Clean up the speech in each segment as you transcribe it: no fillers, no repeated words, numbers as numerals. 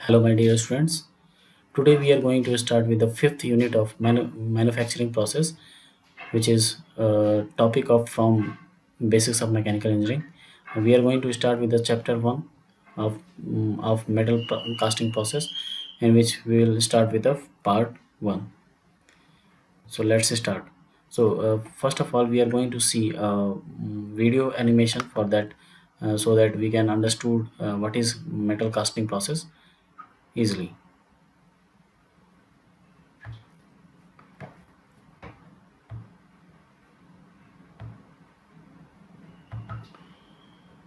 Hello, my dear students. Today we are going to start with the fifth unit of manufacturing process, which is a topic of from basics of mechanical engineering. We are going to start with the chapter one of metal casting process, in which we will start with the part one. So let's start. First of all, we are going to see a video animation for that, so that we can understood what is metal casting process easily.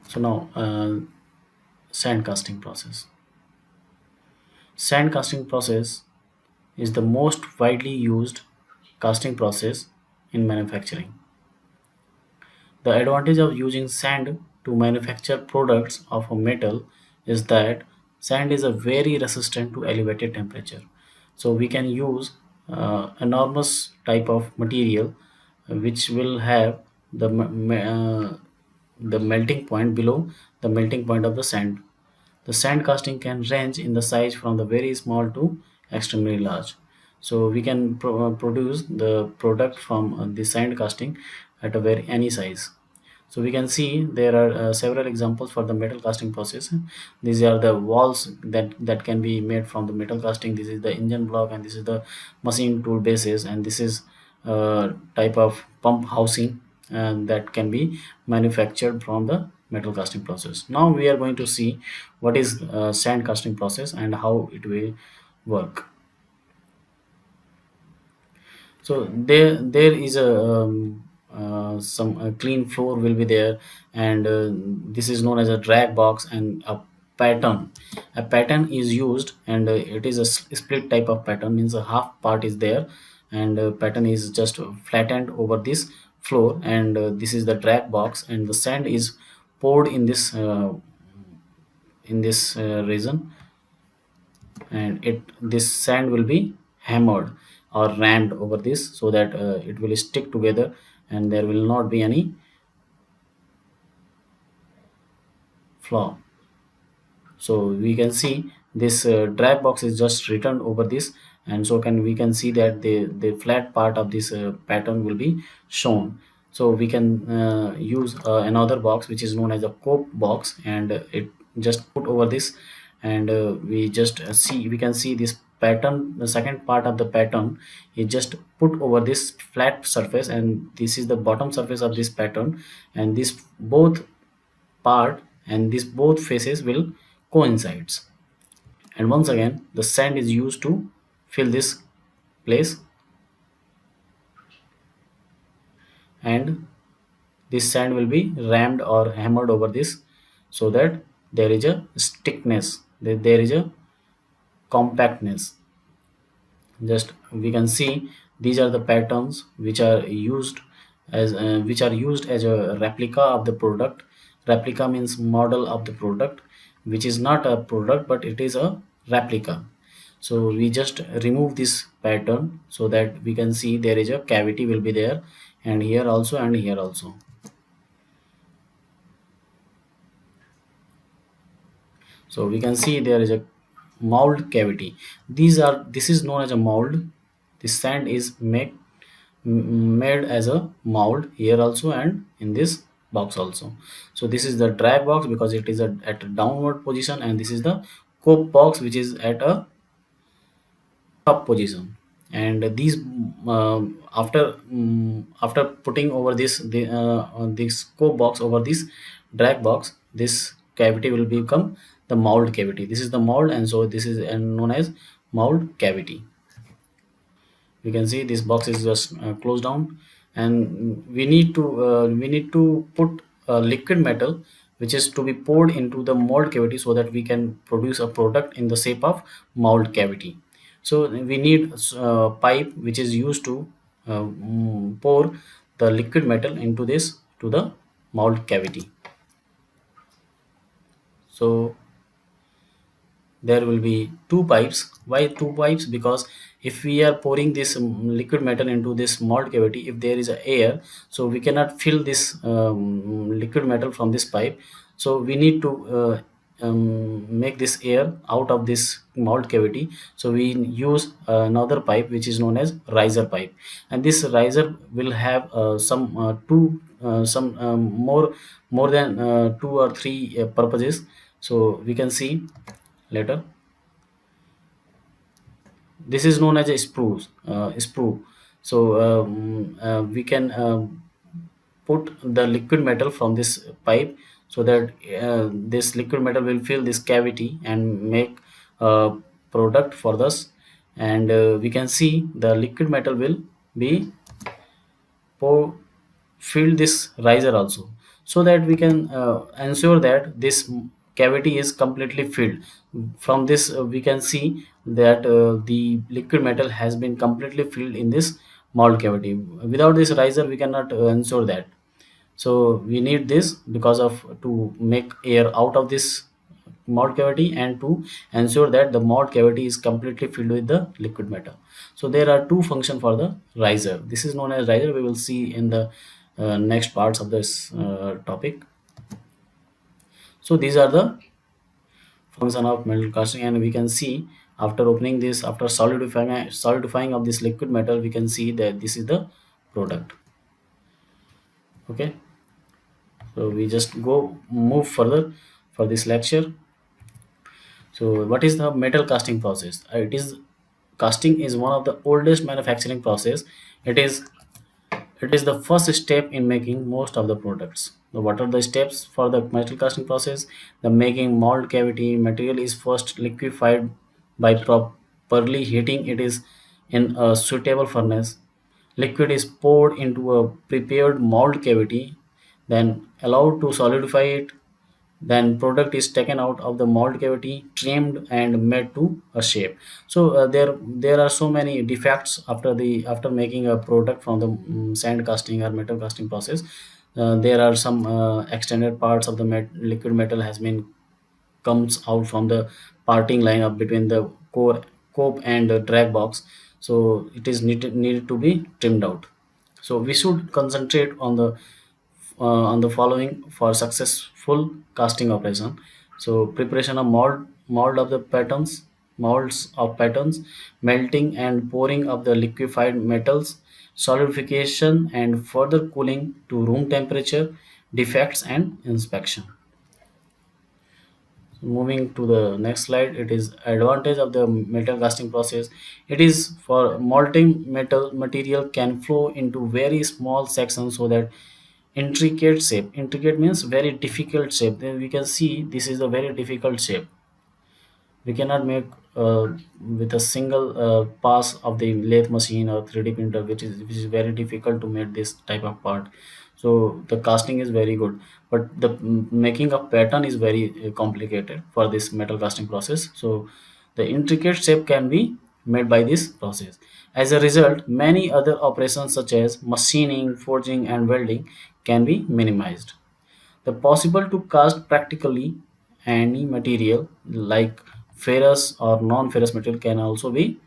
So now, sand casting process. Sand casting process is the most widely used casting process in manufacturing. The advantage of using sand to manufacture products of a metal is that sand is a very resistant to elevated temperature. So we can use enormous type of material which will have the the melting point below the melting point of the sand. The sand casting can range in the size from the very small to extremely large. So we can produce the product from the sand casting at a very any size. So we can see there are several examples for the metal casting process. These are the walls that can be made from the metal casting. This is the engine block, and this is the machine tool bases, and this is type of pump housing, and that can be manufactured from the metal casting process. Now we are going to see what is sand casting process and how it will work. So there is a some clean floor will be there, and this is known as a drag box and a pattern. A pattern is used, and it is a split type of pattern, means a half part is there, and pattern is just flattened over this floor, and this is the drag box, and the sand is poured in this region, and it this sand will be hammered or rammed over this, so that it will stick together and there will not be any flaw. So we can see this drag box is just written over this, and so can we can see that the flat part of this pattern will be shown. So we can use another box which is known as a cope box, and it just put over this, and we just see we can see this pattern. The second part of the pattern is just put over this flat surface, and this is the bottom surface of this pattern, and this both part and these both faces will coincides, and once again the sand is used to fill this place, and this sand will be rammed or hammered over this, so that there is a stickness, that there is a compactness. Just we can see these are the patterns which are used as a replica of the product. Replica means model of the product, which is not a product but it is a replica. So we just remove this pattern, so that we can see there is a cavity will be there, and here also and here also. So we can see there is a mold cavity. This is known as a mold. This sand is made as a mold here also and in this box also. So this is the drag box because it is at a downward position, and this is the cope box which is at a top position. And these after putting over this cope box over this drag box, this cavity will become the mold cavity. This is the mold, and so this is known as mold cavity. We can see this box is just closed down, and we need to put liquid metal which is to be poured into the mold cavity, so that we can produce a product in the shape of mold cavity. So we need pipe which is used to pour the liquid metal into this to the mold cavity. So there will be two pipes. Why two pipes? Because if we are pouring this liquid metal into this mold cavity, if there is a air, so we cannot fill this liquid metal from this pipe. So we need to make this air out of this mold cavity, so we use another pipe which is known as riser pipe. And this riser will have some two some more than two or three purposes, so we can see later. This is known as a sprue. So we can put the liquid metal from this pipe, so that this liquid metal will fill this cavity and make a product for us. And we can see the liquid metal will be pour fill this riser also, so that we can ensure that this cavity is completely filled. From this we can see that the liquid metal has been completely filled in this mold cavity. Without this riser we cannot ensure that. So we need this because of to make air out of this mold cavity, and to ensure that the mold cavity is completely filled with the liquid metal. So there are two functions for the riser. This is known as riser. We will see in the next parts of this topic. So these are the function of metal casting, and we can see after opening this, after solidifying of this liquid metal, we can see that this is the product. Okay, so we just go move further for this lecture. So what is the metal casting process? It is casting is one of the oldest manufacturing process. It is it is the first step in making most of the products. So what are the steps for the metal casting process? The making mold cavity material is first liquefied by properly heating it is in a suitable furnace. Liquid is poured into a prepared mold cavity, then allowed to solidify it. Then product is taken out of the mold cavity, trimmed and made to a shape. So there are so many defects after making a product from the sand casting or metal casting process. There are some extended parts of the liquid metal has been comes out from the parting line up between the core cope and drag box, so it is needed to be trimmed out. So we should concentrate on the following for successful casting operation. So preparation of mold of the patterns molds of patterns, melting and pouring of the liquefied metals, solidification and further cooling to room temperature, defects and inspection. Moving to the next slide, it is advantage of the metal casting process. It is for molting metal material can flow into very small sections, so that intricate means very difficult shape. Then we can see this is a very difficult shape. We cannot make with a single pass of the lathe machine or 3D printer, which is very difficult to make this type of part. So the casting is very good, but the making of pattern is very complicated for this metal casting process. So the intricate shape can be made by this process. As a result, many other operations such as machining, forging and welding can be minimized. The possible to cast practically any material like ferrous or non-ferrous material can also be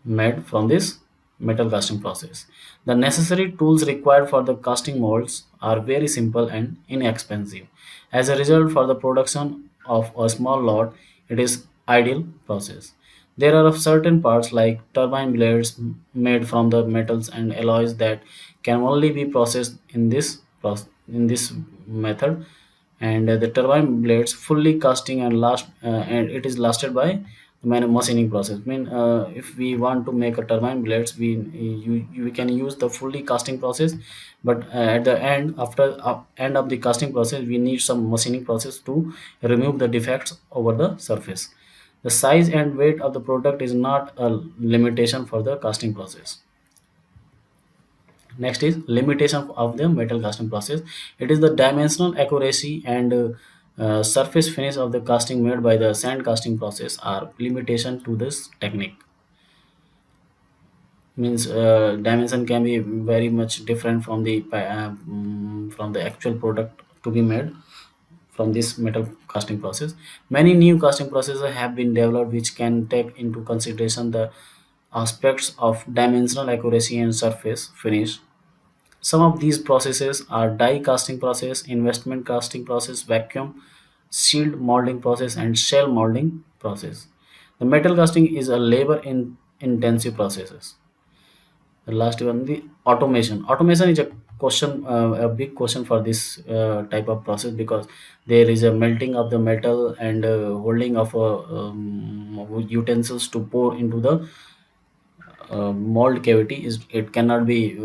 made from this metal casting process. The necessary tools required for the casting molds are very simple and inexpensive. As a result, for the production of a small lot, it is ideal process. There are certain parts like turbine blades made from the metals and alloys that can only be processed in in this method. And the turbine blades fully casting and it is lasted by machining process. I mean, if we want to make a turbine blades, we can use the fully casting process, but at the end, after end of the casting process, we need some machining process to remove the defects over the surface. The size and weight of the product is not a limitation for the casting process. Next is limitation of the metal casting process. It is the dimensional accuracy and surface finish of the casting made by the sand casting process are limitation to this technique. Means dimension can be very much different from the actual product to be made from this metal casting process. Many new casting processes have been developed which can take into consideration the aspects of dimensional accuracy and surface finish. Some of these processes are die casting process, investment casting process, vacuum shield molding process, and shell molding process. The metal casting is a labor intensive processes. The last one, the automation. Automation is a question, a big question for this type of process, because there is a melting of the metal and holding of utensils to pour into the mold cavity. Is it cannot be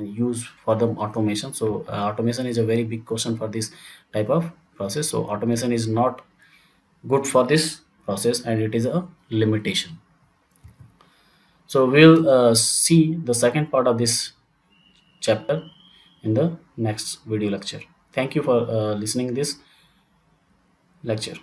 used for the automation. So automation is a very big question for this type of process. So automation is not good for this process, and it is a limitation. So we'll see the second part of this chapter in the next video lecture. Thank you for listening this lecture.